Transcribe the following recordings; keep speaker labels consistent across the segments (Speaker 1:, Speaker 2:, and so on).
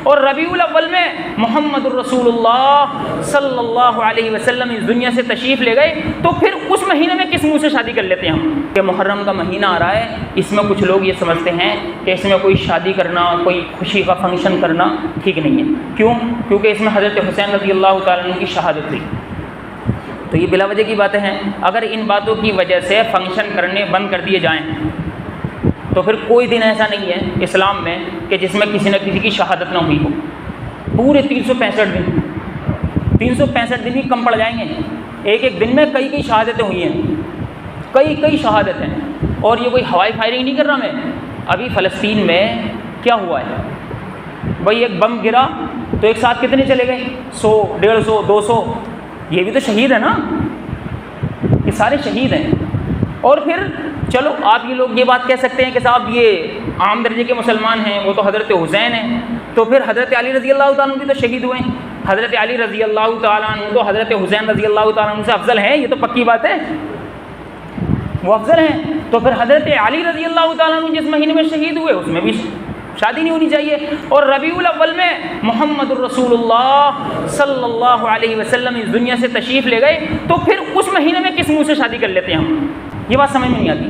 Speaker 1: اور ربیع الاول میں محمد الرسول اللہ صلی اللہ علیہ وسلم اس دنیا سے تشریف لے گئے، تو پھر اس مہینے میں کس منہ سے شادی کر لیتے ہیں ہم؟ کہ محرم کا مہینہ آ رہا ہے، اس میں کچھ لوگ یہ سمجھتے ہیں کہ اس میں کوئی شادی کرنا، کوئی خوشی کا فنکشن کرنا ٹھیک نہیں ہے۔ کیوں؟ کیونکہ اس میں حضرت حسین رضی اللہ تعالیٰ عنہ کی شہادت تھی۔ تو یہ بلا وجہ کی باتیں ہیں۔ اگر ان باتوں کی وجہ سے فنکشن کرنے بند کر دیے جائیں تو پھر کوئی دن ایسا نہیں ہے اسلام میں کہ جس میں کسی نہ کسی کی شہادت نہ ہوئی ہو۔ پورے 365 دن ہی کم پڑ جائیں گے۔ ایک ایک دن میں کئی شہادتیں ہوئی ہیں، کئی شہادتیں۔ اور یہ کوئی ہوائی فائرنگ نہیں کر رہا میں۔ ابھی فلسطین میں کیا ہوا ہے بھائی، ایک بم گرا تو ایک ساتھ کتنے چلے گئے؟ 100، 150، 200۔ یہ بھی تو شہید ہے نا، یہ سارے شہید ہیں۔ اور پھر چلو آپ یہ لوگ یہ بات کہہ سکتے ہیں کہ صاحب یہ عام درجے کے مسلمان ہیں، وہ تو حضرت حسین ہیں، تو پھر حضرت علی رضی اللہ تعالیٰ عنہ بھی تو شہید ہوئے ہیں۔ حضرت علی رضی اللہ تعالیٰ عنہ تو حضرت حسین رضی اللہ تعالیٰ عنہ سے افضل ہیں، یہ تو پکی بات ہے، وہ افضل ہیں۔ تو پھر حضرت علی رضی اللہ تعالیٰ عنہ جس مہینے میں شہید ہوئے اس میں بھی شادی نہیں ہونی چاہیے۔ اور ربیع الاول میں محمد الرسول اللہ صلی اللہ علیہ وسلم اس دنیا سے تشریف لے گئے، تو پھر اس مہینے میں کس منہ سے شادی کر لیتے ہیں ہم؟ یہ بات سمجھ میں نہیں آتی،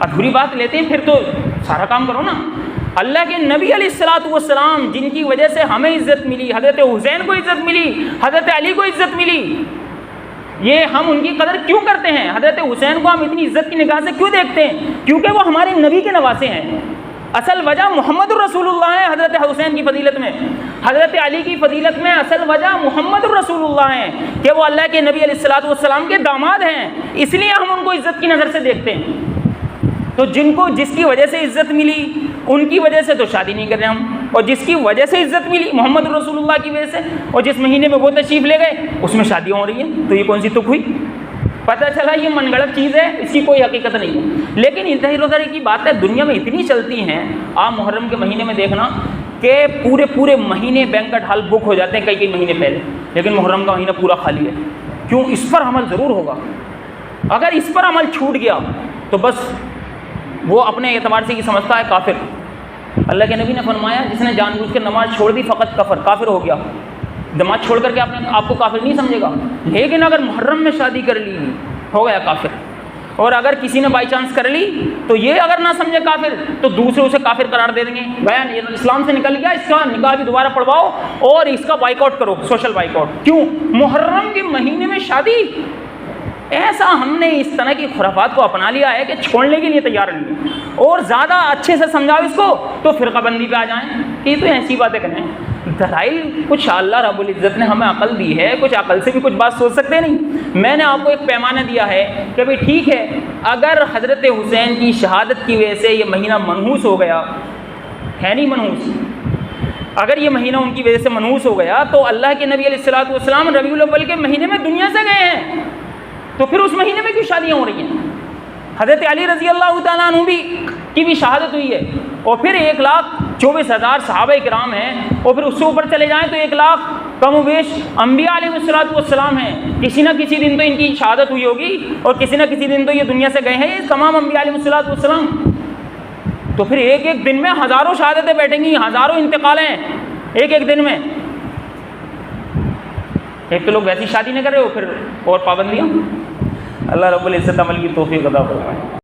Speaker 1: ادھوری بات لیتے ہیں۔ پھر تو سارا کام کرو نا۔ اللہ کے نبی علیہ الصلوۃ والسلام جن کی وجہ سے ہمیں عزت ملی، حضرت حسین کو عزت ملی، حضرت علی کو عزت ملی، یہ ہم ان کی قدر کیوں کرتے ہیں؟ حضرت حسین کو ہم اتنی عزت کی نگاہ سے کیوں دیکھتے ہیں؟ کیونکہ وہ ہمارے نبی کے نواسے ہیں۔ اصل وجہ محمد الرسول اللہ ہے حضرت حسین کی فضیلت میں، حضرت علی کی فضیلت میں اصل وجہ محمد الرسول اللہ ہے کہ وہ اللہ کے نبی علیہ الصلوۃ والسلام کے داماد ہیں، اس لیے ہم ان کو عزت کی نظر سے دیکھتے ہیں۔ تو جس کی وجہ سے عزت ملی ان کی وجہ سے تو شادی نہیں کر رہے ہم، اور جس کی وجہ سے عزت ملی محمد الرسول اللہ کی وجہ سے، اور جس مہینے میں وہ تشریف لے گئے اس میں شادیاں ہو رہی ہیں، تو یہ کون سی تک ہوئی؟ پتہ چلا یہ من گڑت چیز ہے، اس کی کوئی حقیقت نہیں ہے۔ لیکن انتہائی روزہ کی بات ہے، دنیا میں اتنی چلتی ہیں۔ آپ محرم کے مہینے میں دیکھنا کہ پورے مہینے بینکٹ ہال بک ہو جاتے ہیں کئی مہینے پہلے، لیکن محرم کا مہینہ پورا خالی ہے۔ کیوں؟ اس پر عمل ضرور ہوگا۔ اگر اس پر عمل چھوٹ گیا تو بس وہ اپنے اعتبار سے یہ سمجھتا ہے کافر۔ اللہ کے نبی نے فرمایا جس نے جان بوجھ کر نماز چھوڑ دی فقط کافر ہو گیا۔ نماز چھوڑ کر کے آپ کو کافر نہیں سمجھے گا، لیکن اگر محرم میں شادی کر لی ہو گیا کافر۔ اور اگر کسی نے بائی چانس کر لی تو یہ اگر نہ سمجھے کافر تو دوسرے اسے کافر قرار دے دیں گے، بیان یہ اسلام سے نکل گیا، اس کا نکاح بھی دوبارہ پڑھواؤ اور اس کا بائیکاٹ کرو، سوشل بائیکاٹ۔ کیوں؟ محرم کے مہینے میں شادی! ایسا ہم نے اس طرح کی خرافات کو اپنا لیا ہے کہ چھوڑنے کے لیے تیار نہیں ہے۔ اور زیادہ اچھے سے سمجھاؤ اس کو تو فرقہ بندی پہ آ جائیں کہ یہ تو ایسی باتیں کریں۔ دلائل کچھ اللہ رب العزت نے ہمیں عقل دی ہے، کچھ عقل سے بھی کچھ بات سوچ سکتے نہیں۔ میں نے آپ کو ایک پیمانہ دیا ہے کہ بھئی ٹھیک ہے، اگر حضرت حسین کی شہادت کی وجہ سے یہ مہینہ منحوس ہو گیا، ہے نہیں منحوس، اگر یہ مہینہ ان کی وجہ سے منحوس ہو گیا تو اللہ کے نبی علیہ الصلوۃ والسلام ربیع الاول کے مہینے میں دنیا سے گئے ہیں، تو پھر اس مہینے میں کیوں شادیاں ہو رہی ہیں؟ حضرت علی رضی اللہ تعالیٰ عنہ کی بھی شہادت ہوئی ہے، اور پھر 1,24,000 صحابہ کرام ہیں، اور پھر اس سے اوپر چلے جائیں تو 1,00,000 کم و بیش انبیاء علیہ الصلوۃ والسلام ہیں۔ کسی نہ کسی دن تو ان کی شہادت ہوئی ہوگی، اور کسی نہ کسی دن تو یہ دنیا سے گئے ہیں، یہ تمام انبیاء علیہ الصلوۃ والسلام۔ تو پھر ایک دن میں ہزاروں شہادتیں بیٹھیں گی، ہزاروں انتقالیں ایک دن میں۔ ایک تو لوگ ویسی شادی نہیں کر رہے ہو، پھر اور پابندیاں۔ اللہ رب العزت عمل کی توفیق عطا فرمائے۔